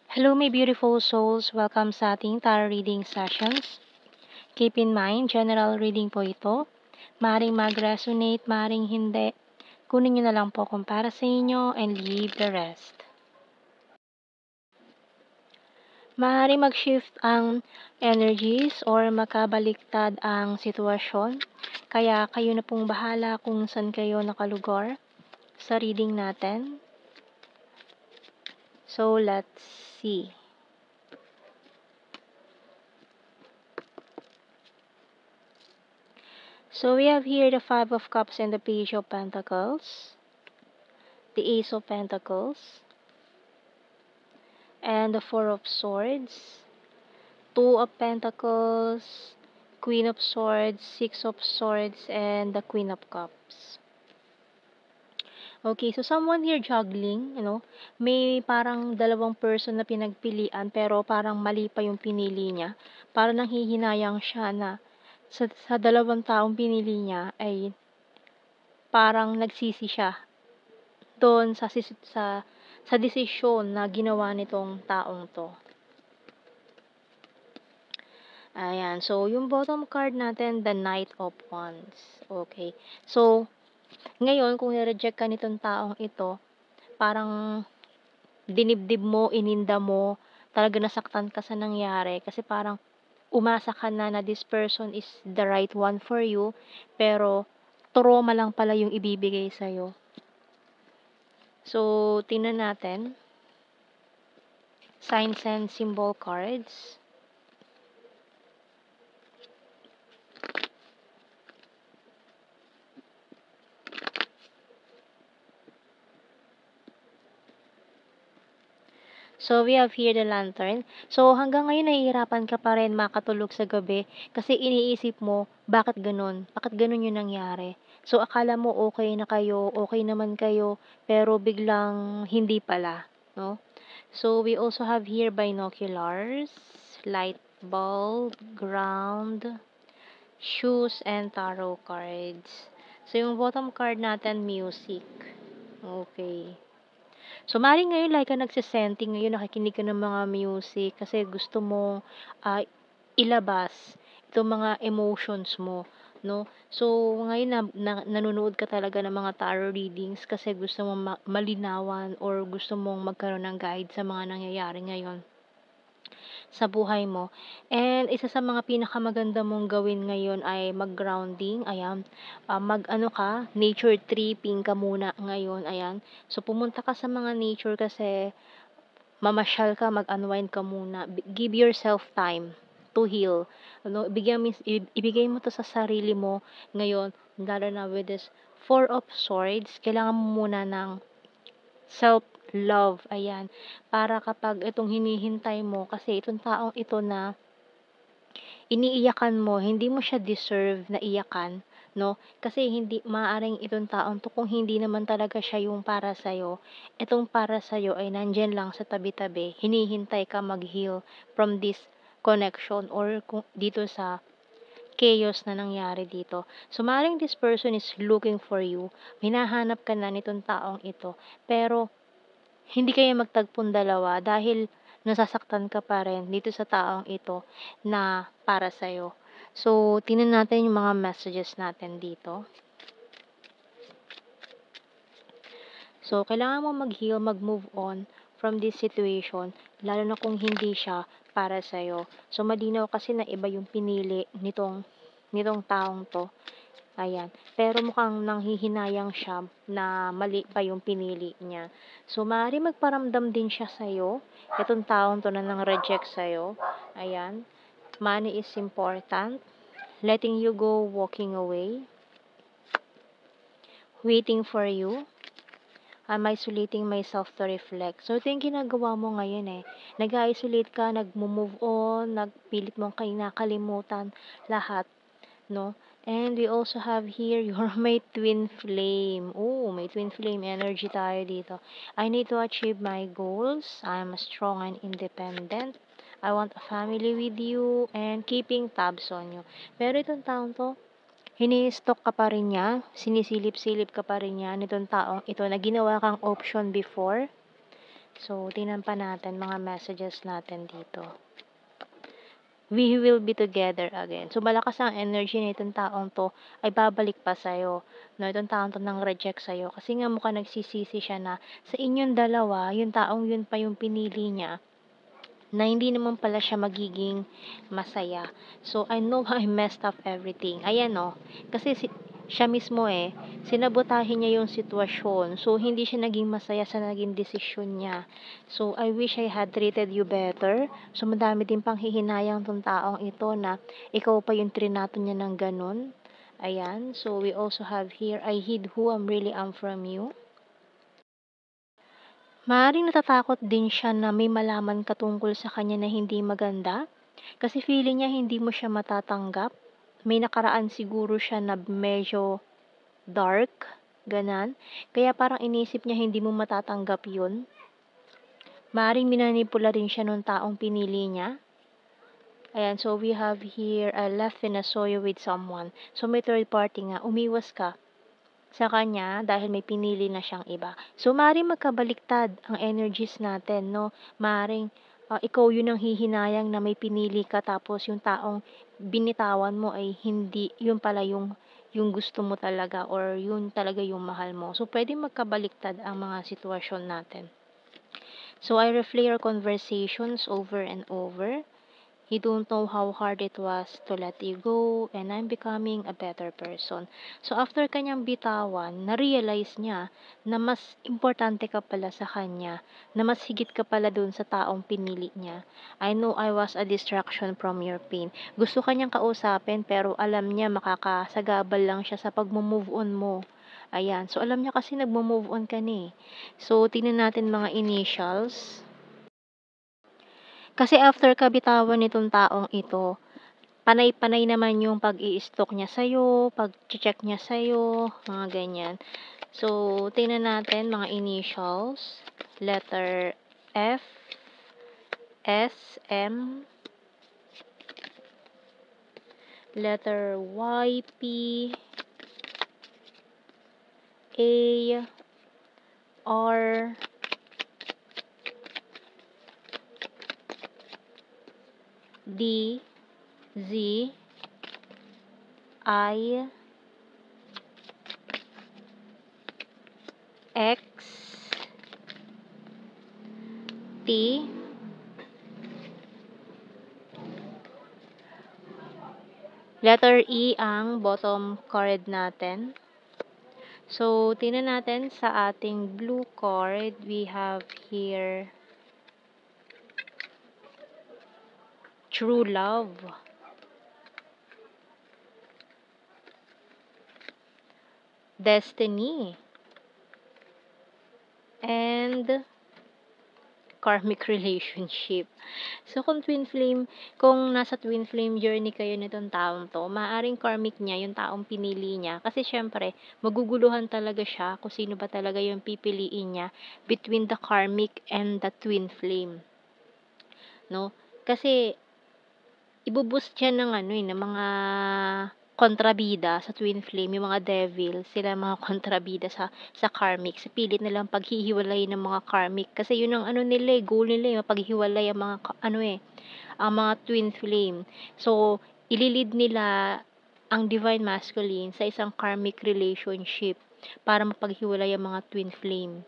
Hello, my beautiful souls. Welcome sa ating tarot reading sessions. Keep in mind, general reading po ito. Maring mag-resonate, maring hindi. Kunin nyo na lang po kung para sa inyo and leave the rest. Maaaring mag-shift ang energies or makabaliktad ang sitwasyon. Kaya kayo na pong bahala kung saan kayo nakalugar sa reading natin. So, let's see. So we have here the Five of Cups and the Page of Pentacles, the Ace of Pentacles, and the Four of Swords, Two of Pentacles, Queen of Swords, Six of Swords, and the Queen of Cups. Okay, so someone here juggling, may parang dalawang person na pinagpilian pero parang mali pa yung pinili niya. Parang nanghihinayang siya na sa dalawang taong pinili niya ay parang nagsisi siya doon sa desisyon na ginawa nitong taong 'to. Ayan, so yung bottom card natin, the Knight of Wands. Okay. So, ngayon kung ni-reject ka nitong taong ito, parang dinibdib mo, ininda mo, talaga nasaktan ka sa nangyari kasi parang umasa ka na this person is the right one for you, pero trauma lang pala yung ibibigay sa'yo. So, tingnan natin. Signs and symbol cards. So, we have here the Lantern. So, hanggang ngayon nahihirapan ka pa rin makatulog sa gabi kasi iniisip mo, bakit ganun? Bakit ganun yung nangyari? So, akala mo okay na kayo, okay naman kayo, pero biglang hindi pala, no? So, we also have here binoculars, light bulb, ground, shoes, and tarot cards. So, yung bottom card natin, music. Okay. So, maaaring ngayon like ka nagse-senti, ngayon nakikinig ka ng mga music kasi gusto mong, ilabas itong mga emotions mo, 'no. So, ngayon nanonood ka talaga ng mga tarot readings kasi gusto mong malinawan or gusto mong magkaroon ng guide sa mga nangyayari ngayon sa buhay mo. And isa sa mga pinakamaganda mong gawin ngayon ay mag-grounding, ayan. Mag-ano ka, nature tripping ka muna ngayon, ayan. So, pumunta ka sa mga nature kasi mamasyal ka, mag-unwind ka muna. Give yourself time to heal. Ibigay mo to sa sarili mo ngayon, lalo na with this Four of Swords. Kailangan mo muna ng self-love, ayan. Para kapag itong hinihintay mo, kasi itong taong ito na iniiyakan mo, hindi mo siya deserve na iyakan, no? Kasi hindi maaaring itong taong 'to kung hindi naman talaga siya yung para sa'yo, itong para sa'yo ay nandiyan lang sa tabi-tabi, hinihintay ka mag-heal from this connection or kung dito sa chaos na nangyari dito. So, maaaring this person is looking for you, hinahanap ka na nitong taong ito, pero hindi kayo magtagpong dalawa dahil nasasaktan ka pa rin dito sa taong ito na para sa'yo. So, tingnan natin yung mga messages natin dito. So, kailangan mo mag-heal, mag-move on from this situation, lalo na kung hindi siya para sa'yo. So, malinaw kasi na iba yung pinili nitong taong 'to. Ayan. Pero mukhang nanghihinayang siya na mali pa yung pinili niya. So, maaari magparamdam din siya sa'yo. Itong taong 'to na nang-reject sa'yo. Ayan. Money is important. Letting you go, walking away. Waiting for you. I'm isolating myself to reflect. So, ito yung ginagawa mo ngayon eh. Nag-isolate ka, nag-move on, nagpilit mong kinakalimutan lahat, no? And we also have here, you're my twin flame. Oh, may twin flame energy tayo dito. I need to achieve my goals. I'm strong and independent. I want a family with you and keeping tabs on you. Pero itong taong to, hini-stalk ka pa rin niya, sinisilip-silip ka pa rin niya nitong taong ito na ginawa kang option before. So, tingnan pa natin mga messages natin dito. We will be together again. So, malakas ang energy na itong taong 'to ay babalik pa sa'yo, 'no, itong taong 'to nang-reject sa'yo kasi nga mukhang nagsisisi siya na sa inyong dalawa, yung taong yun pa yung pinili niya, na hindi naman pala siya magiging masaya. So, I know I messed up everything. Ayan, oh, kasi siya mismo, sinabotahe niya yung sitwasyon. So, hindi siya naging masaya sa naging desisyon niya. So, I wish I had treated you better. So, madami din pang hihinayang tong taong ito na ikaw pa yung trinato niya ng ganun. Ayan. So, we also have here, I hid who I'm really am from you. Maaaring natatakot din siya na may malaman ka tungkol sa kanya na hindi maganda, kasi feeling niya hindi mo siya matatanggap. May nakaraan siguro siya na medyo dark, ganan. Kaya parang inisip niya hindi mo matatanggap yun. Maaaring minanipula rin siya nung taong pinili niya. Ayan, so we have here, left in a soyo with someone. So may third party nga, umiwas ka sa kanya dahil may pinili na siyang iba. So, maaaring magkabaliktad ang energies natin, no? Maaaring ikaw yun ang hihinayang na may pinili ka tapos yung taong binitawan mo ay hindi, yun pala yung gusto mo talaga or yun talaga yung mahal mo. So, pwede magkabaliktad ang mga sitwasyon natin. So, I replay our conversations over and over. You don't know how hard it was to let you go, and I'm becoming a better person. So, after kanyang bitawan, na-realize niya na mas importante ka pala sa kanya, na mas higit ka pala dun sa taong pinili niya. I know I was a distraction from your pain. Gusto kanyang kausapin, pero alam niya makakasagabal lang siya sa pag-move on mo. Ayan. So, alam niya kasi nag-move on ka ni. So, tingnan natin mga initials. Kasi after kabitawan nitong taong ito, panay-panay naman yung pag-i-stalk niya sa'yo, pag-check niya sa'yo, mga ganyan. So, tingnan natin mga initials. Letter F, S, M, letter Y, P, A, R, D, Z, I, X, T, letter E ang bottom card natin. So, tingnan natin sa ating blue card, we have here true love. Destiny. And karmic relationship. So, kung nasa twin flame journey kayo nitong taong to, maaring karmic niya yung taong pinili niya. Kasi syempre, maguguluhan talaga siya kung sino ba talaga yung pipiliin niya between the karmic and the twin flame. No? Kasi, ibuboost siya ng ng mga kontrabida sa twin flame, yung mga devil, sila mga kontrabida sa karmic. Sa pilit nilang paghihiwalay ng mga karmic. Kasi yun ang nila, goal nila, paghihiwalay ang mga ang mga twin flame. So, ililid nila ang divine masculine sa isang karmic relationship para mapaghiwalay ang mga twin flame.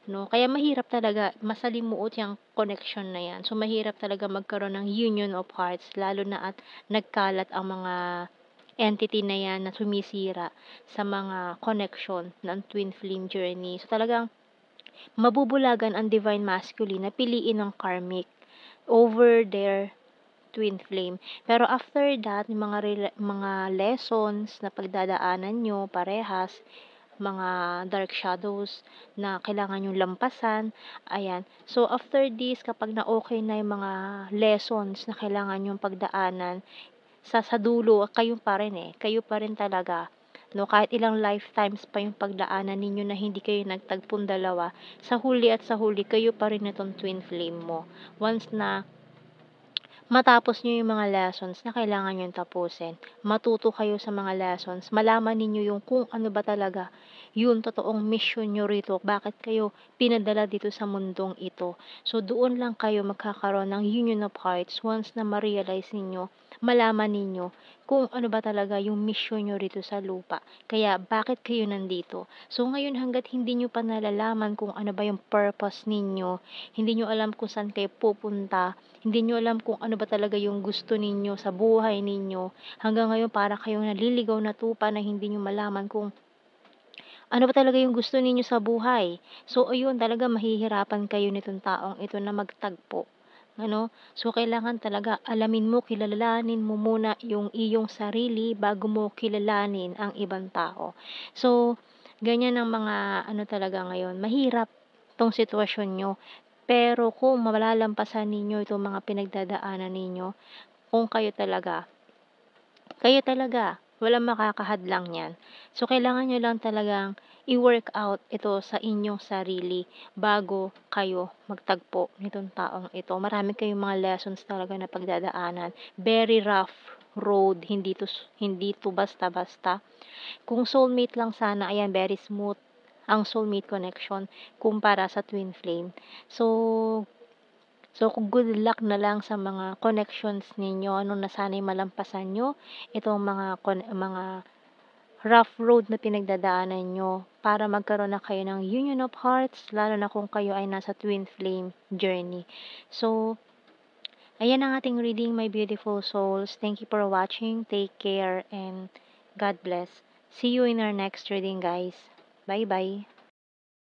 No, kaya mahirap talaga, masalimuot yung connection na yan. So, mahirap talaga magkaroon ng union of hearts, lalo na at nagkalat ang mga entity na yan na sumisira sa mga connection ng twin flame journey. So, talagang mabubulagan ang divine masculine na piliin ng karmic over their twin flame. Pero after that, yung mga lessons na pagdadaanan nyo parehas, mga dark shadows na kailangan yung lampasan, ayan. So, after this, kapag na-okay na yung mga lessons na kailangan yung pagdaanan, sa dulo, kayo pa rin kayo pa rin talaga. No, kahit ilang lifetimes pa yung pagdaanan ninyo na hindi kayo nagtagpong dalawa, sa huli at sa huli, kayo pa rin itong twin flame mo. Once na matapos niyo yung mga lessons na kailangan niyong tapusin. Matuto kayo sa mga lessons, malaman ninyo yung kung ano ba talaga yung totoong mission niyo rito, bakit kayo pinadala dito sa mundong ito. So, doon lang kayo magkakaroon ng union of hearts once na ma-realize ninyo, malaman ninyo kung ano ba talaga yung mission niyo rito sa lupa. Kaya bakit kayo nandito. So, ngayon hangga't hindi niyo pa nalalaman kung ano ba yung purpose ninyo, hindi niyo alam kung saan kayo pupunta, hindi niyo alam kung ano ba talaga yung gusto ninyo sa buhay ninyo. Hanggang ngayon para kayong naliligaw na tupa na hindi niyo malaman kung ano ba talaga yung gusto ninyo sa buhay. So ayun, talaga mahihirapan kayo nitong taong ito na magtagpo. Ano? So kailangan talaga alamin mo, kilalanin mo muna yung iyong sarili bago mo kilalanin ang ibang tao. So ganyan ang mga ano talaga ngayon, mahirap 'tong sitwasyon niyo. Pero kung malalampasan ninyo itong mga pinagdadaanan ninyo, kung kayo talaga, walang makakahadlang niyan. So, kailangan niyo lang talagang i-work out ito sa inyong sarili bago kayo magtagpo nitong taong ito. Marami kayong mga lessons talaga na pagdadaanan. Very rough road, hindi to basta-basta. Kung soulmate lang sana, ayan, very smooth ang soulmate connection kumpara sa twin flame. So, kung good luck na lang sa mga connections ninyo ano na sana'y malampasan niyo itong mga rough road na pinagdadaanan niyo para magkaroon na kayo ng union of hearts lalo na kung kayo ay nasa twin flame journey. So, ayan ang ating reading, my beautiful souls. Thank you for watching. Take care and God bless. See you in our next reading, guys. Bye-bye.